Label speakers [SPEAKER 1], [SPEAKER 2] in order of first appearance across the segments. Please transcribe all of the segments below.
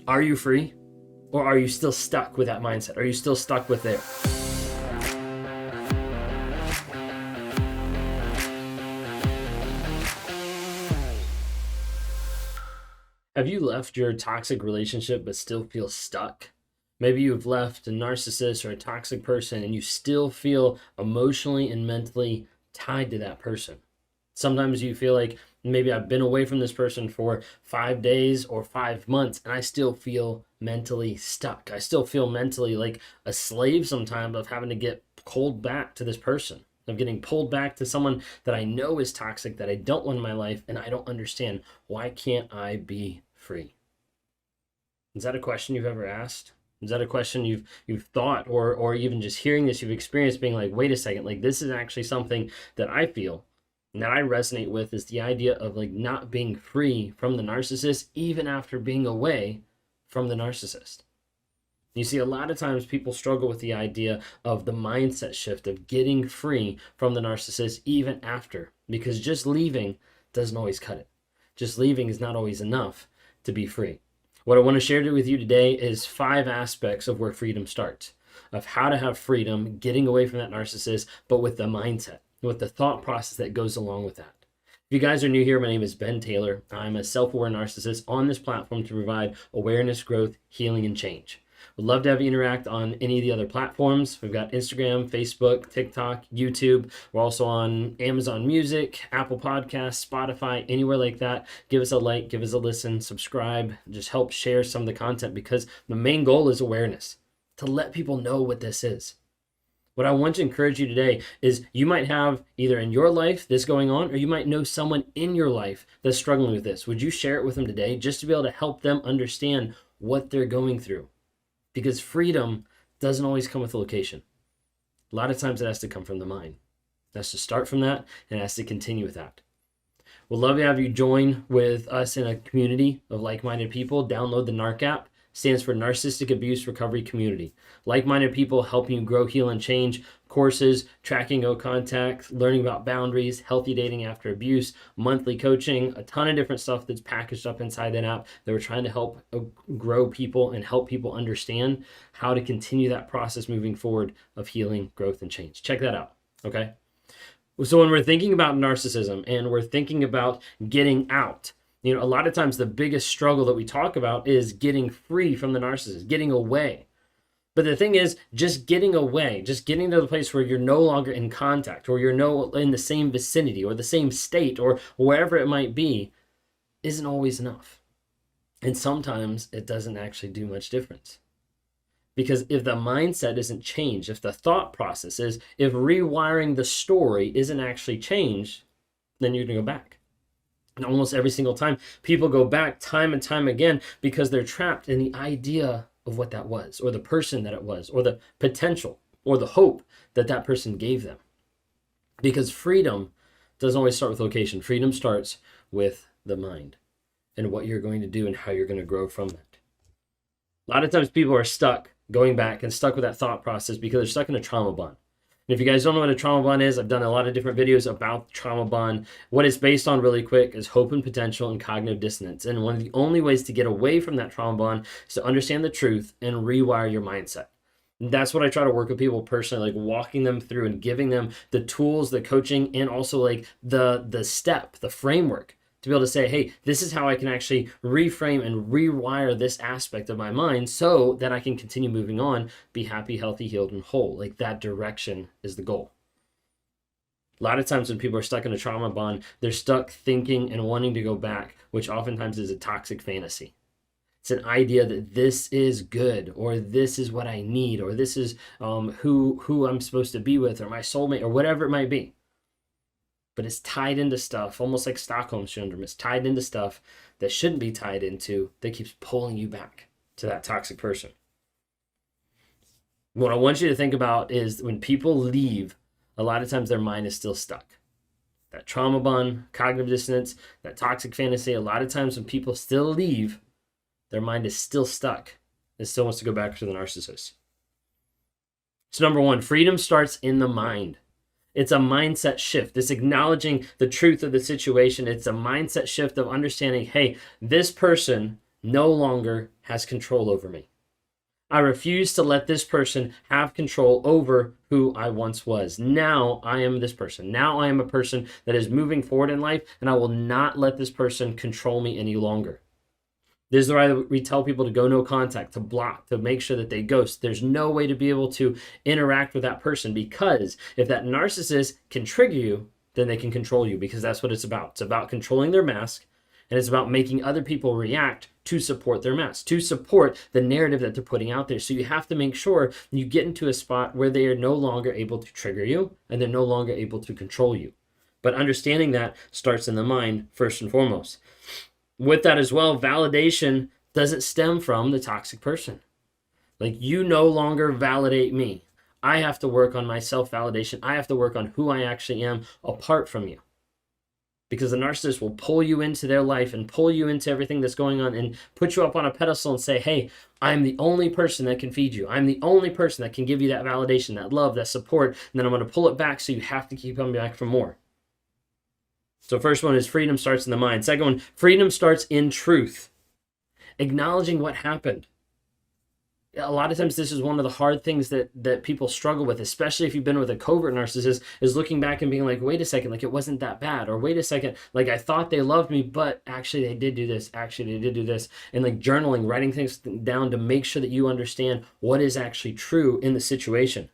[SPEAKER 1] Are you free? Or are you still stuck with that mindset? Are you still stuck with it? Have you left your toxic relationship but still feel stuck? Maybe you've left a narcissist or a toxic person and you still feel emotionally and mentally tied to that person. Sometimes you feel like maybe I've been away from this person for 5 days or 5 months and I still feel mentally stuck. I still feel mentally like a slave sometimes of having to get pulled back to this person, of getting pulled back to someone that I know is toxic, that I don't want in my life, and I don't understand. Why can't I be free? Is that a question you've ever asked? Is that a question you've thought, or even just hearing this, you've experienced being like, wait a second, like this is actually something that I feel and that I resonate with, is the idea of like not being free from the narcissist even after being away from the narcissist. You see, a lot of times people struggle with the idea of the mindset shift of getting free from the narcissist even after, because just leaving doesn't always cut it. Just leaving is not always enough to be free. What I want to share with you today is 5 aspects of where freedom starts, of how to have freedom, getting away from that narcissist, but with the mindset, with the thought process that goes along with that. If you guys are new here, my name is Ben Taylor. I'm a self-aware narcissist on this platform to provide awareness, growth, healing, and change. Would love to have you interact on any of the other platforms. We've got Instagram, Facebook, TikTok, YouTube. We're also on Amazon Music, Apple Podcasts, Spotify, anywhere like that. Give us a like, give us a listen, subscribe, just help share some of the content, because the main goal is awareness, to let people know what this is. What I want to encourage you today is you might have either in your life this going on, or you might know someone in your life that's struggling with this. Would you share it with them today just to be able to help them understand what they're going through? Because freedom doesn't always come with a location. A lot of times it has to come from the mind. It has to start from that, and it has to continue with that. We'd love to have you join with us in a community of like-minded people. Download the NARC app. Stands for Narcissistic Abuse Recovery Community. Like-minded people helping you grow, heal, and change. Courses, tracking no contact, learning about boundaries, healthy dating after abuse, monthly coaching, a ton of different stuff that's packaged up inside that app that we're trying to help grow people and help people understand how to continue that process moving forward of healing, growth, and change. Check that out, okay? So when we're thinking about narcissism and we're thinking about getting out, a lot of times the biggest struggle that we talk about is getting free from the narcissist, getting away. But the thing is, just getting away, just getting to the place where you're no longer in contact, or you're in the same vicinity or the same state or wherever it might be, isn't always enough. And sometimes it doesn't actually do much difference. Because if the mindset isn't changed, if the thought process is, if rewiring the story isn't actually changed, then you're going to go back. And almost every single time, people go back time and time again because they're trapped in the idea of what that was, or the person that it was, or the potential, or the hope that that person gave them. Because freedom doesn't always start with location. Freedom starts with the mind and what you're going to do and how you're going to grow from that. A lot of times people are stuck going back and stuck with that thought process because they're stuck in a trauma bond. And if you guys don't know what a trauma bond is, I've done a lot of different videos about trauma bond. What it's based on really quick is hope and potential and cognitive dissonance. And one of the only ways to get away from that trauma bond is to understand the truth and rewire your mindset. And that's what I try to work with people personally, like walking them through and giving them the tools, the coaching, and also like the step, the framework to be able to say, hey, this is how I can actually reframe and rewire this aspect of my mind so that I can continue moving on, be happy, healthy, healed, and whole. Like that direction is the goal. A lot of times when people are stuck in a trauma bond, they're stuck thinking and wanting to go back, which oftentimes is a toxic fantasy. It's an idea that this is good, or this is what I need, or this is who I'm supposed to be with, or my soulmate, or whatever it might be. But it's tied into stuff, almost like Stockholm Syndrome. It's tied into stuff that shouldn't be tied into, that keeps pulling you back to that toxic person. What I want you to think about is when people leave, a lot of times their mind is still stuck. That trauma bond, cognitive dissonance, that toxic fantasy, a lot of times when people still leave, their mind is still stuck. It still wants to go back to the narcissist. So number 1, freedom starts in the mind. It's a mindset shift. It's acknowledging the truth of the situation. It's a mindset shift of understanding, hey, this person no longer has control over me. I refuse to let this person have control over who I once was. Now I am this person. Now I am a person that is moving forward in life, and I will not let this person control me any longer. This is why we tell people to go no contact, to block, to make sure that they ghost. There's no way to be able to interact with that person, because if that narcissist can trigger you, then they can control you, because that's what it's about. It's about controlling their mask, and it's about making other people react to support their mask, to support the narrative that they're putting out there. So you have to make sure you get into a spot where they are no longer able to trigger you and they're no longer able to control you. But understanding that starts in the mind first and foremost. With that as well, validation doesn't stem from the toxic person. Like, you no longer validate me. I have to work on my self-validation. I have to work on who I actually am apart from you. Because the narcissist will pull you into their life and pull you into everything that's going on and put you up on a pedestal and say, hey, I'm the only person that can feed you. I'm the only person that can give you that validation, that love, that support. And then I'm going to pull it back, so you have to keep coming back for more. So first one is freedom starts in the mind. Second one, freedom starts in truth. Acknowledging what happened. A lot of times this is one of the hard things that people struggle with, especially if you've been with a covert narcissist, is looking back and being like, wait a second, like, it wasn't that bad. Or wait a second, like, I thought they loved me, but actually they did do this. Actually they did do this. And like journaling, writing things down to make sure that you understand what is actually true in the situation.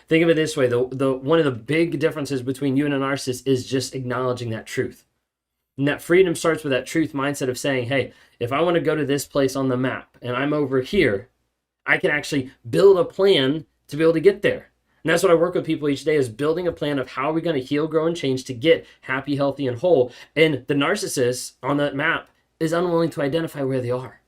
[SPEAKER 1] Think of it this way. The one of the big differences between you and a narcissist is just acknowledging that truth. And that freedom starts with that truth mindset of saying, hey, if I want to go to this place on the map and I'm over here, I can actually build a plan to be able to get there. And that's what I work with people each day, is building a plan of how are we going to heal, grow, and change to get happy, healthy, and whole. And the narcissist on that map is unwilling to identify where they are.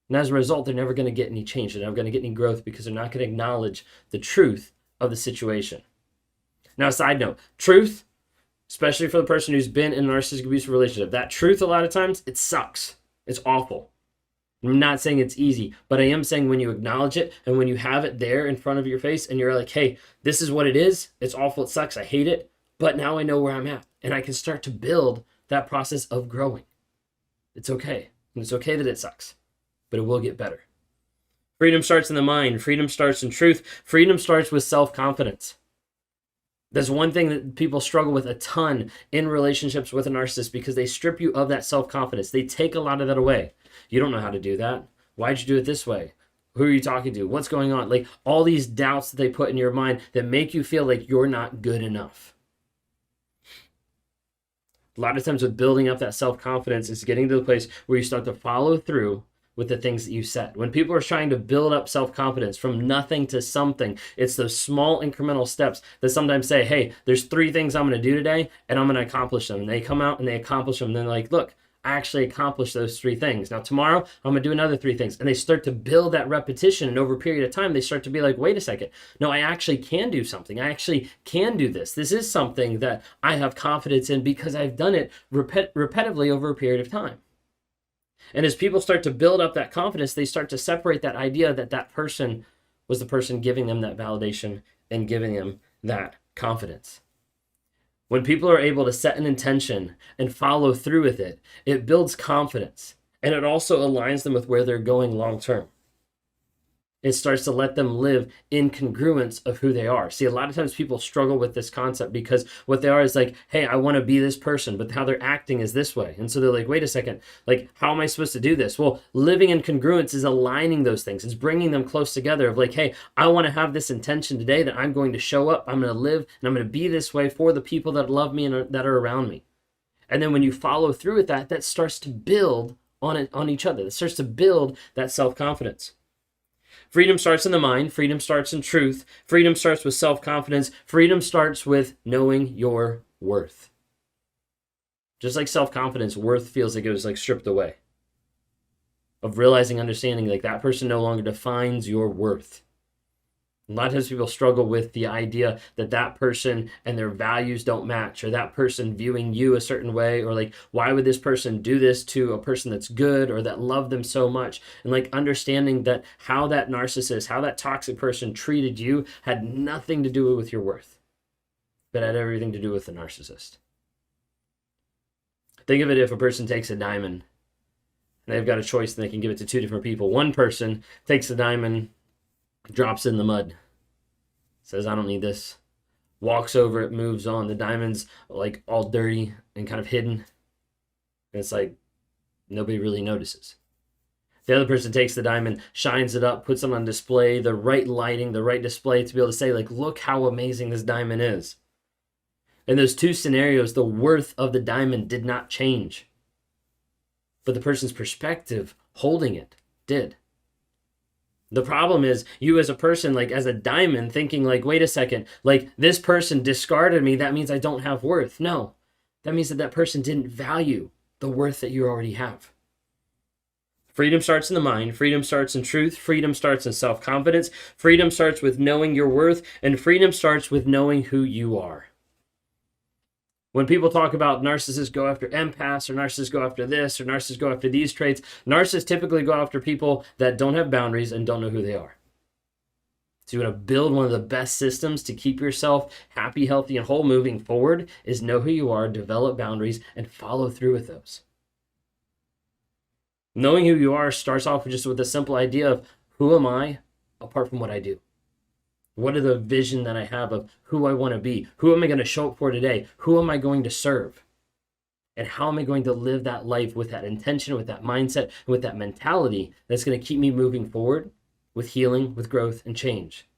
[SPEAKER 1] And as a result, they're never going to get any change. They're never going to get any growth, because they're not going to acknowledge the truth of the situation. Now, side note, truth, especially for the person who's been in a narcissistic abusive relationship, that truth, a lot of times, it sucks. It's awful. I'm not saying it's easy, but I am saying when you acknowledge it and when you have it there in front of your face and you're like, hey, this is what it is. It's awful. It sucks. I hate it. But now I know where I'm at, and I can start to build that process of growing. It's okay. And it's okay that it sucks, but it will get better. Freedom starts in the mind. Freedom starts in truth. Freedom starts with self-confidence. That's one thing that people struggle with a ton in relationships with a narcissist, because they strip you of that self-confidence. They take a lot of that away. You don't know how to do that. Why'd you do it this way? Who are you talking to? What's going on? Like, all these doubts that they put in your mind that make you feel like you're not good enough. A lot of times with building up that self-confidence is getting to the place where you start to follow through with the things that you said. When people are trying to build up self-confidence from nothing to something, it's those small incremental steps that sometimes say, hey, there's 3 things I'm going to do today, and I'm going to accomplish them. And they come out and they accomplish them. And they're like, look, I actually accomplished those 3 things. Now tomorrow, I'm going to do another 3 things. And they start to build that repetition. And over a period of time, they start to be like, wait a second. No, I actually can do something. I actually can do this. This is something that I have confidence in because I've done it repetitively over a period of time. And as people start to build up that confidence, they start to separate that idea that that person was the person giving them that validation and giving them that confidence. When people are able to set an intention and follow through with it, it builds confidence, and it also aligns them with where they're going long term. It starts to let them live in congruence of who they are. See, a lot of times people struggle with this concept because what they are is like, hey, I want to be this person, but how they're acting is this way. And so they're like, wait a second, like, how am I supposed to do this? Well, living in congruence is aligning those things. It's bringing them close together of like, hey, I want to have this intention today that I'm going to show up, I'm going to live, and I'm going to be this way for the people that love me and that are around me. And then when you follow through with that, that starts to build on each other. It starts to build that self-confidence. Freedom starts in the mind. Freedom starts in truth. Freedom starts with self-confidence. Freedom starts with knowing your worth. Just like self-confidence, worth feels like it was like stripped away. Of realizing, understanding like that person no longer defines your worth. A lot of times people struggle with the idea that that person and their values don't match, or that person viewing you a certain way, or like, why would this person do this to a person that's good or that loved them so much? And like understanding that how that narcissist, how that toxic person treated you had nothing to do with your worth, but had everything to do with the narcissist. Think of it if a person takes a diamond And they've got a choice and they can give it to two different people. One person takes the diamond, drops it in the mud, says, I don't need this. Walks over it, moves on. The diamond's like all dirty and kind of hidden. And it's like nobody really notices. The other person takes the diamond, shines it up, puts it on display, the right lighting, the right display to be able to say, like, look how amazing this diamond is. In those two scenarios, the worth of the diamond did not change. But the person's perspective holding it did. The problem is you as a person, like as a diamond, thinking like, wait a second, like this person discarded me, that means I don't have worth. No, that means that person didn't value the worth that you already have. Freedom starts in the mind. Freedom starts in truth. Freedom starts in self-confidence. Freedom starts with knowing your worth, and freedom starts with knowing who you are. When people talk about narcissists go after empaths, or narcissists go after this, or narcissists go after these traits, narcissists typically go after people that don't have boundaries and don't know who they are. So you want to build one of the best systems to keep yourself happy, healthy, and whole moving forward is know who you are, develop boundaries, and follow through with those. Knowing who you are starts off just with a simple idea of who am I apart from what I do? What are the vision that I have of who I want to be? Who am I going to show up for today? Who am I going to serve? And how am I going to live that life with that intention, with that mindset, and with that mentality that's going to keep me moving forward with healing, with growth, and change?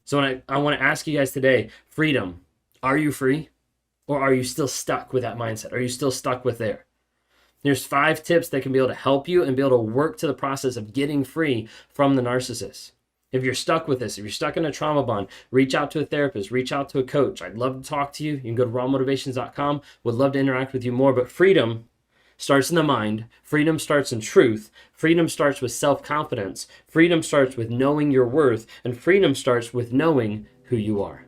[SPEAKER 1] So I want to ask you guys today, freedom, are you free? Or are you still stuck with that mindset? Are you still stuck with there? There's 5 tips that can be able to help you and be able to work to the process of getting free from the narcissist. If you're stuck with this, if you're stuck in a trauma bond, reach out to a therapist, reach out to a coach. I'd love to talk to you. You can go to rawmotivations.com. Would love to interact with you more. But freedom starts in the mind. Freedom starts in truth. Freedom starts with self-confidence. Freedom starts with knowing your worth. And freedom starts with knowing who you are.